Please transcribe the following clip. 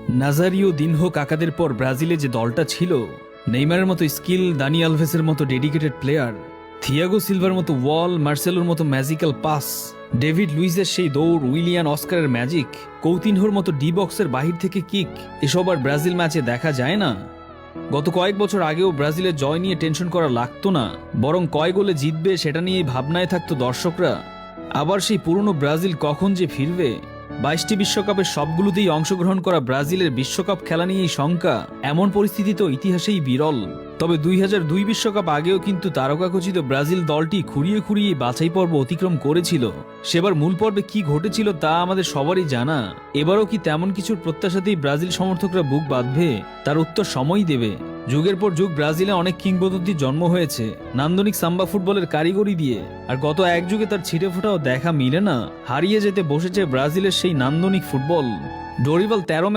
Nazario দিনহো কাকাদের পর ব্রাজিলে যে দলটা ছিল, নেইমারের মতো স্কিল, দানি আলভেসের মতো ডেডিকেটেড প্লেয়ার, থিয়াগো সিলভার মতো ওয়াল, মার্সেলোর মতো ম্যাজিক্যাল পাস, ডেভিড লুইসের সেই দৌড়, উইলিয়ান অস্কারের ম্যাজিক, কৌতিনহোর মতো ডি বক্সের বাহির থেকে কিক, এসব আর ব্রাজিল ম্যাচে দেখা যায় না। গত কয়েক বছর আগেও ব্রাজিলের জয় নিয়ে টেনশন করা লাগতো না, বরং কয় গোলে জিতবে সেটা নিয়েই ভাবনায় থাকতো দর্শকরা। আবার সেই পুরনো ব্রাজিল কখন যে ফিরবে? 22টি বিশ্বকাপের সবগুলোতেই অংশগ্রহণ করা ব্রাজিলের বিশ্বকাপ খেলা নিয়েই শঙ্কা। এমন পরিস্থিতি তো ইতিহাসেই বিরল। তবে 2002 বিশ্বকাপ আগেও কিন্তু তারকাখচিত ব্রাজিল দলটি খুঁড়িয়ে খুঁড়িয়ে বাছাই পর্ব অতিক্রম করেছিল। সেবার মূল পর্বে কি ঘটেছিল তা আমাদের সবারই জানা। এবারও কি তেমন কিছুর প্রত্যাশাতেই ব্রাজিল সমর্থকরা বুক বাঁধবে? তার উত্তর সময়ই দেবে। যুগের পর যুগ ব্রাজিলে অনেক কিংবদন্তির জন্ম হয়েছে নান্দনিক সাম্বা ফুটবলের কারিগরি দিয়ে, আর গত এক যুগে তার ছিটে ফোটাও দেখা মিলে না। হারিয়ে যেতে বসেছে ব্রাজিলের সেই নান্দনিক ফুটবল। ডোরিবাল 13